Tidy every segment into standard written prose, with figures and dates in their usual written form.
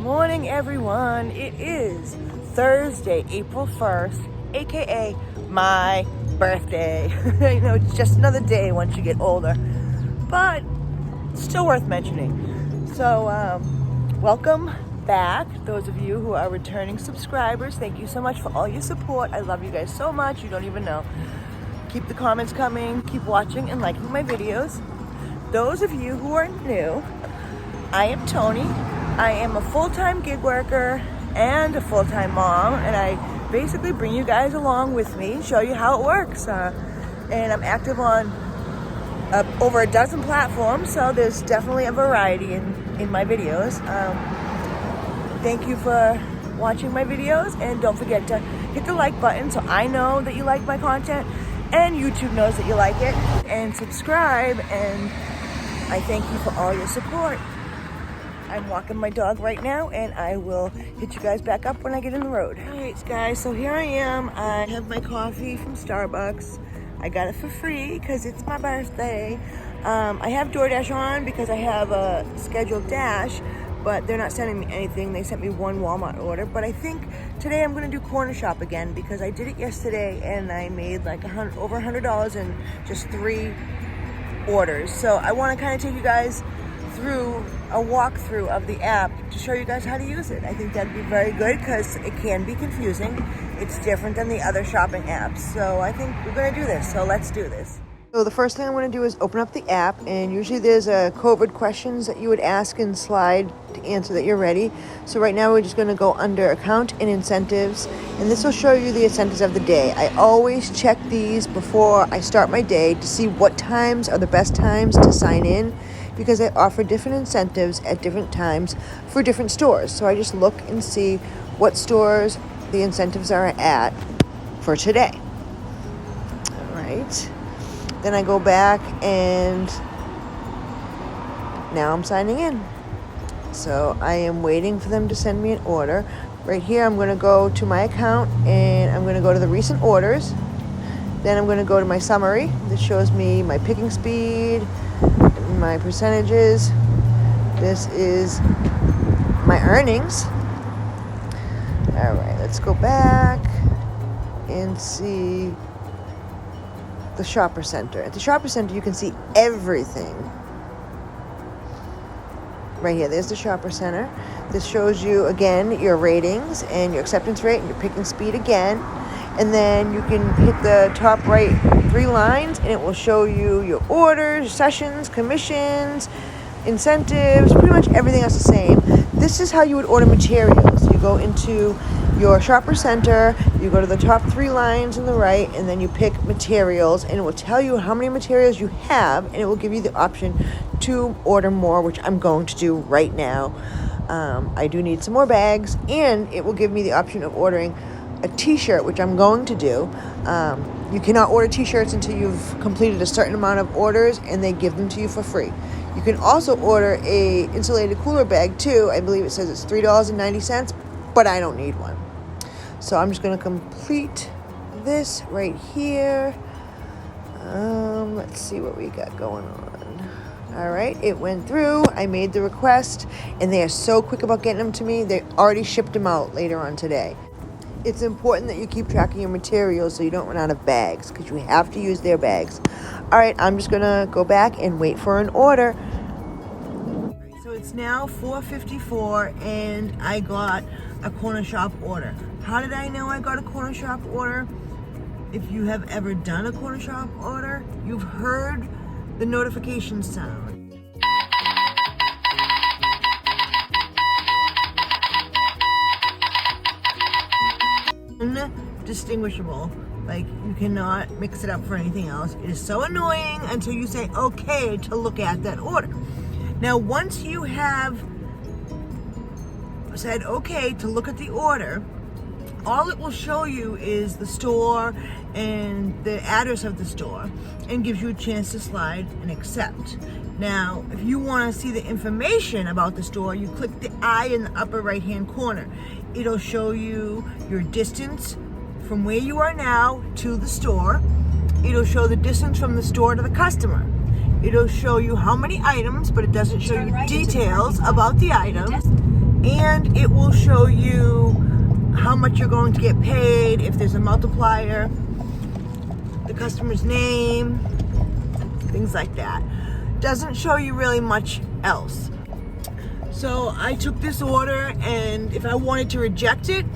morning, everyone. It is Thursday, April 1st, aka my birthday. You know, it's just another day once you get older, but still worth mentioning. So, welcome back, those of you who are returning subscribers. Thank you so much for all your support. I love you guys so much. You don't even know. Keep the comments coming. Keep watching and liking my videos. Those of you who are new, I am Tony. I am a full-time gig worker and a full-time mom, and I basically bring you guys along with me, show you how it works. And I'm active on over a dozen platforms, so there's definitely a variety in my videos. Thank you for watching my videos, and don't forget to hit the like button so I know that you like my content and YouTube knows that you like it, and subscribe, and I thank you for all your support. I'm walking my dog right now, and I will hit you guys back up when I get in the road. All right, guys, so here I am. I have my coffee from Starbucks. I got it for free because it's my birthday. I have DoorDash on because I have a scheduled dash, but they're not sending me anything. They sent me one Walmart order, but I think today I'm gonna do Cornershop again because I did it yesterday and I made like over $100 in just 3 orders. So I wanna kind of take you guys through a walkthrough of the app to show you guys how to use it. I think that'd be very good because it can be confusing. It's different than the other shopping apps. So I think we're gonna do this, so let's do this. So the first thing I'm gonna do is open up the app, and usually there's a COVID questions that you would ask and slide to answer that you're ready. So right now we're just gonna go under account and incentives, and this will show you the incentives of the day. I always check these before I start my day to see what times are the best times to sign in, because they offer different incentives at different times for different stores. So I just look and see what stores the incentives are at for today. All right. Then I go back and now I'm signing in. So I am waiting for them to send me an order. Right here, I'm gonna go to my account and I'm gonna go to the recent orders. Then I'm gonna go to my summary. This shows me my picking speed, my percentages. This is my earnings. All right, let's go back and see the shopper center. At the shopper center, you can see everything. Right here, there's the shopper center. This shows you, again, your ratings and your acceptance rate and your picking speed again. And then you can hit the top right 3 lines and it will show you your orders, sessions, commissions, incentives, pretty much everything else the same. This is how you would order materials. You go into your shopper center, you go to the top 3 lines on the right, and then you pick materials, and it will tell you how many materials you have, and it will give you the option to order more, which I'm going to do right now. I do need some more bags, and it will give me the option of ordering a t-shirt, which I'm going to do. You cannot order t-shirts until you've completed a certain amount of orders, and they give them to you for free. You can also order a insulated cooler bag too. I believe it says it's $3.90, but I don't need one. So I'm just going to complete this right here. Let's see what we got going on. All right, it went through. I made the request, and they are so quick about getting them to me. They already shipped them out later on today. It's important that you keep track of your materials so you don't run out of bags, because you have to use their bags. All right, I'm just gonna go back and wait for an order. So it's now 4:54 and I got a Cornershop order. How did I know I got a Cornershop order? If you have ever done a Cornershop order, you've heard the notification sound. Indistinguishable. Like, you cannot mix it up for anything else. It is so annoying until you say okay to look at that order. Now, once you have said okay to look at the order, all it will show you is the store and the address of the store, and gives you a chance to slide and accept. Now, if you want to see the information about the store, you click the I in the upper right hand corner. It'll show you your distance from where you are now to the store. It'll show the distance from the store to the customer. It'll show you how many items, but it doesn't show you details about the item. and it will show you how much you're going to get paid, if there's a multiplier, the customer's name, things like that. Doesn't show you really much else. So I took this order, and if I wanted to reject it,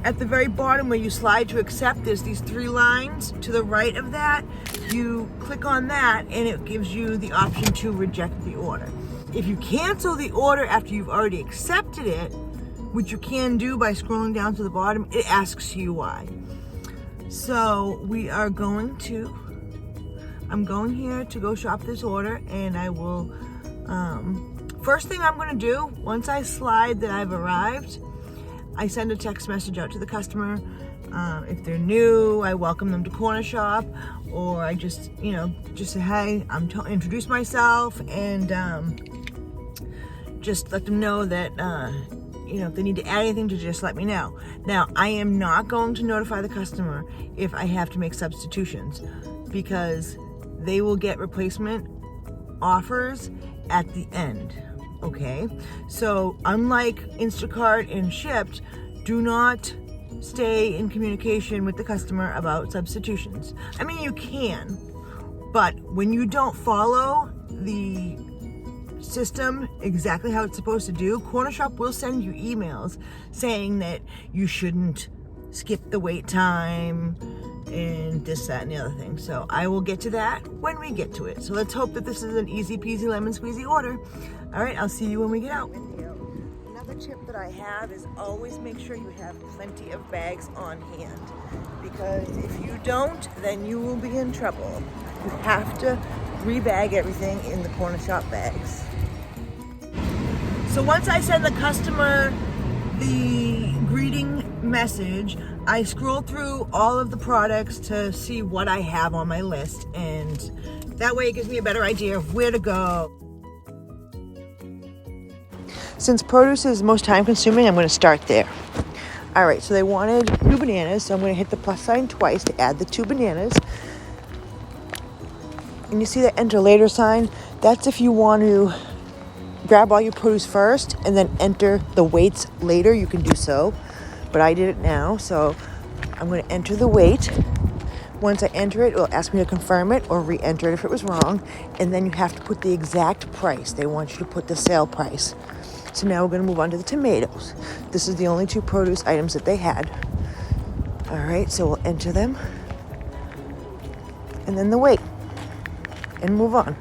at the very bottom where you slide to accept, there's these 3 lines to the right of that. You click on that and it gives you the option to reject the order. If you cancel the order after you've already accepted it, which you can do by scrolling down to the bottom, it asks you why. So I'm going here to go shop this order, and I will, first thing I'm gonna do, once I slide that I've arrived, I send a text message out to the customer. If they're new, I welcome them to Cornershop, or I just say, hey, introduce myself, and just let them know that, if they need to add anything, to just let me know. Now, I am not going to notify the customer if I have to make substitutions, because they will get replacement offers at the end. Okay, so unlike Instacart and Shipt, do not stay in communication with the customer about substitutions. I mean, you can, but when you don't follow the system exactly how it's supposed to do, Cornershop will send you emails saying that you shouldn't skip the wait time and this, that, and the other thing. So I will get to that when we get to it. So let's hope that this is an easy peasy lemon squeezy order. All right, I'll see you when we get out. Another tip that I have is always make sure you have plenty of bags on hand, because if you don't, then you will be in trouble. You have to rebag everything in the Cornershop bags. So once I send the customer the greeting message, I scroll through all of the products to see what I have on my list, and that way it gives me a better idea of where to go. Since produce is most time consuming, I'm going to start there. All right, so they wanted 2 bananas, so I'm going to hit the plus sign twice to add the 2 bananas. And you see the enter later sign? That's if you want to grab all your produce first and then enter the weights later, you can do so. But I did it now, so I'm going to enter the weight. Once I enter it, it will ask me to confirm it or re-enter it if it was wrong. And then you have to put the exact price. They want you to put the sale price. So now we're going to move on to the tomatoes. This is the only 2 produce items that they had. All right, so we'll enter them. And then the weight. And move on.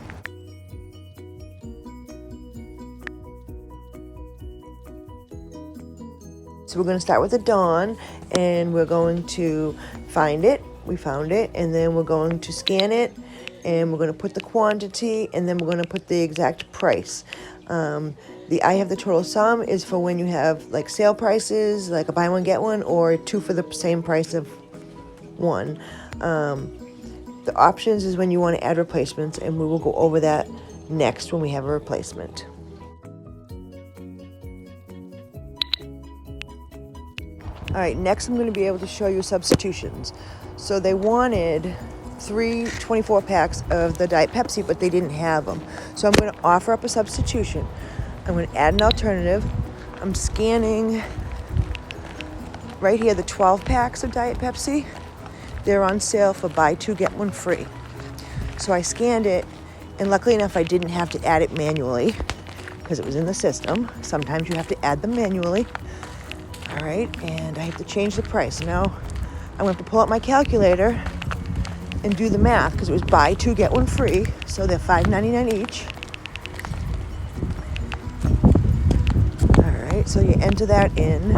So we're going to start with the Dawn, and we're going to find it. We found it, and then we're going to scan it, and we're going to put the quantity, and then we're going to put the exact price. The I have the total sum is for when you have like sale prices, like a buy one get one, or 2 for the same price of 1. The options is when you want to add replacements, and we will go over that next when we have a replacement. All right, next I'm going to be able to show you substitutions. So they wanted 3 24 packs of the Diet Pepsi, but they didn't have them. So I'm going to offer up a substitution. I'm going to add an alternative. I'm scanning right here the 12 packs of Diet Pepsi. They're on sale for buy 2, get 1 free. So I scanned it, and luckily enough I didn't have to add it manually because it was in the system. Sometimes you have to add them manually. All right, and I have to change the price. Now I'm going to have to pull out my calculator and do the math because it was buy 2, get 1 free. So they're $5.99 each. All right, so you enter that in,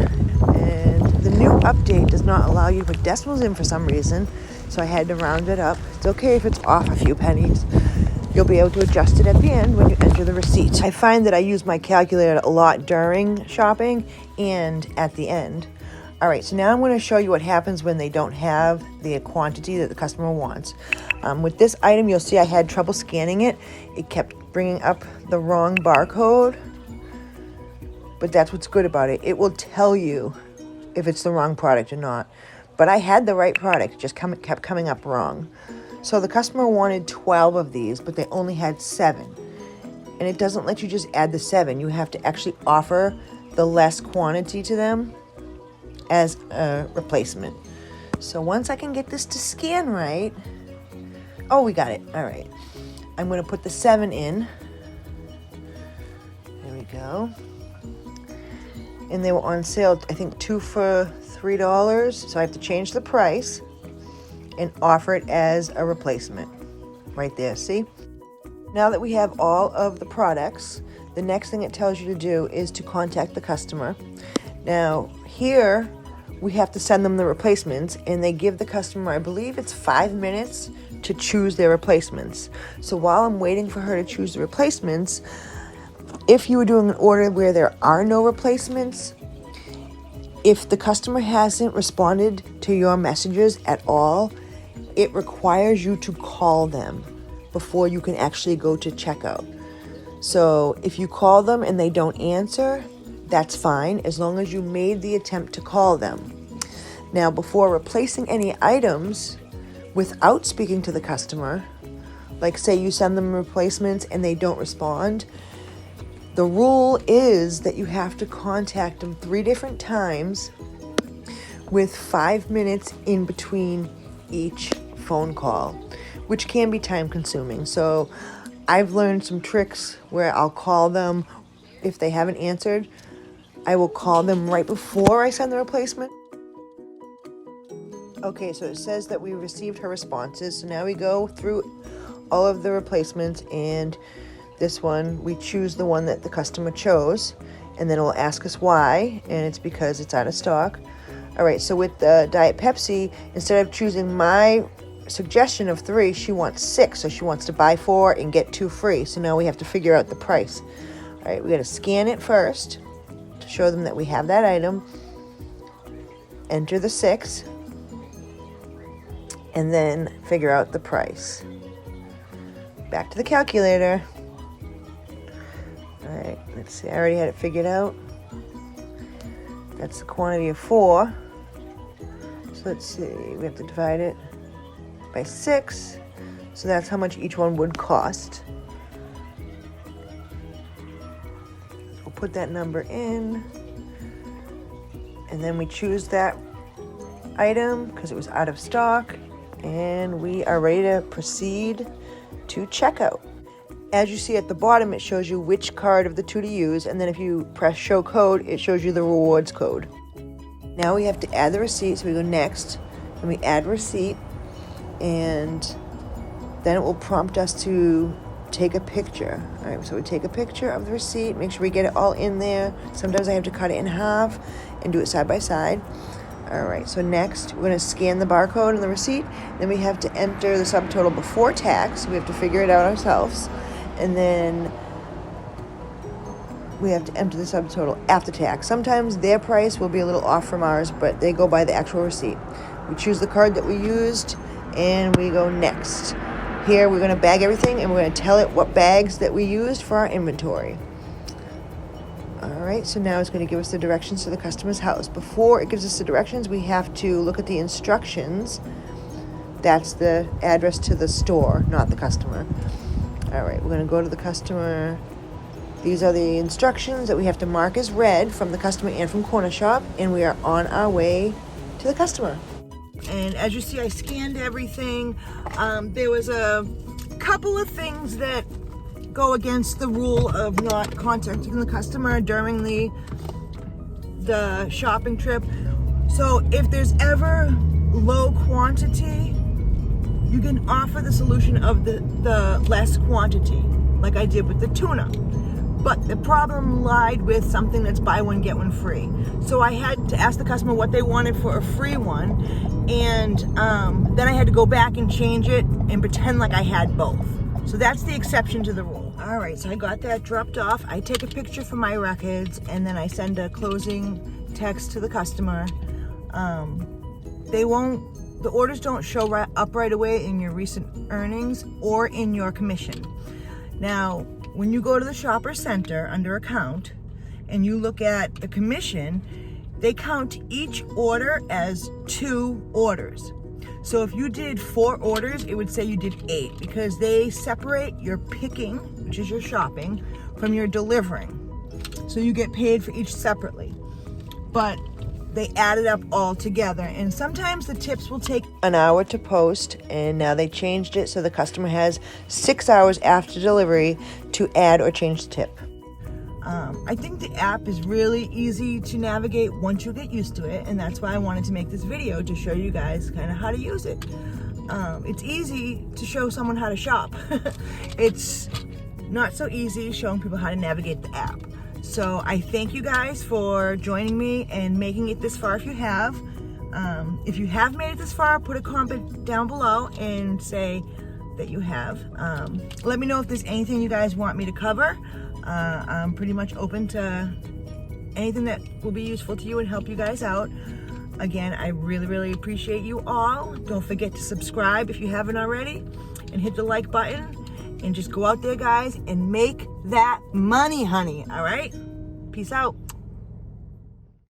and the new update does not allow you to put decimals in for some reason, so I had to round it up. It's okay if it's off a few pennies. You'll be able to adjust it at the end when you enter the receipt. I find that I use my calculator a lot during shopping and at the end. All right, so now I'm going to show you what happens when they don't have the quantity that the customer wants. With this item, you'll see I had trouble scanning it. It kept bringing up the wrong barcode, but that's what's good about it. It will tell you if it's the wrong product or not. But I had the right product, it just kept coming up wrong. So the customer wanted 12 of these, but they only had 7. And it doesn't let you just add the 7. You have to actually offer the less quantity to them as a replacement. So once I can get this to scan right, oh, we got it. All right. I'm going to put the 7 in. There we go. And they were on sale, I think 2 for $3. So I have to change the price and offer it as a replacement. Right there, see? Now that we have all of the products, the next thing it tells you to do is to contact the customer. Now, here we have to send them the replacements, and they give the customer, I believe it's 5 minutes to choose their replacements. So while I'm waiting for her to choose the replacements, if you were doing an order where there are no replacements, if the customer hasn't responded to your messages at all, it requires you to call them before you can actually go to checkout. So if you call them and they don't answer, that's fine, as long as you made the attempt to call them. Now, before replacing any items without speaking to the customer, like say you send them replacements and they don't respond, the rule is that you have to contact them 3 different times with 5 minutes in between each phone call, which can be time consuming. So I've learned some tricks where I'll call them if they haven't answered. I will call them right before I send the replacement. Okay, so it says that we received her responses. So now we go through all of the replacements, and this one, we choose the one that the customer chose, and then it will ask us why, and it's because it's out of stock. All right, so with the Diet Pepsi, instead of choosing my suggestion of 3, she wants 6, so she wants to buy 4 and get 2 free. So now we have to figure out the price. All right, we got to scan it first to show them that we have that item, enter the 6, and then figure out the price. Back to the calculator. All right, let's see, I already had it figured out. That's the quantity of 4. So let's see, we have to divide it by 6. So that's how much each one would cost. We'll put that number in, and then we choose that item because it was out of stock, and we are ready to proceed to checkout. As you see at the bottom, it shows you which card of the 2 to use, and then if you press show code, it shows you the rewards code. Now we have to add the receipt, so we go next, and we add receipt, and then it will prompt us to take a picture. All right, so we take a picture of the receipt, make sure we get it all in there. Sometimes I have to cut it in half and do it side by side. All right, so next we're going to scan the barcode on the receipt. Then we have to enter the subtotal before tax. We have to figure it out ourselves. And then we have to enter the subtotal after tax. Sometimes their price will be a little off from ours, but they go by the actual receipt. We choose the card that we used, and we go next. Here we're going to bag everything, and we're going to tell it what bags that we used for our inventory. All right, so now it's going to give us the directions to the customer's house. Before it gives us the directions, we have to look at the instructions. That's the address to the store, not the customer. All right, we're going to go to the customer. These are the instructions that we have to mark as read from the customer and from Cornershop, and we are on our way to the customer. And as you see, I scanned everything. There was a couple of things that go against the rule of not contacting the customer during the shopping trip. So if there's ever low quantity, you can offer the solution of the less quantity, like I did with the tuna. But the problem lied with something that's buy one, get one free. So I had to ask the customer what they wanted for a free one, and then I had to go back and change it and pretend like I had both. So that's the exception to the rule. All right, so I got that dropped off. I take a picture for my records, and then I send a closing text to the customer. The orders don't show up right away in your recent earnings or in your commission. Now, when you go to the shopper center under account and you look at the commission, they count each order as 2 orders. So if you did 4 orders, it would say you did 8, because they separate your picking, which is your shopping, from your delivering. So so you get paid for each separately. But they add it up all together, and sometimes the tips will take an hour to post, and now they changed it so the customer has 6 hours after delivery to add or change the tip. I think the app is really easy to navigate once you get used to it, and that's why I wanted to make this video, to show you guys kind of how to use it. It's easy to show someone how to shop. It's not so easy showing people how to navigate the app. So I thank you guys for joining me and making it this far if you have. If you have made it this far, put a comment down below and say that you have. Let me know if there's anything you guys want me to cover. I'm pretty much open to anything that will be useful to you and help you guys out. Again, I really appreciate you all. Don't forget to subscribe if you haven't already, and hit the like button, and just go out there, guys, and make that money, honey. All right? Peace out.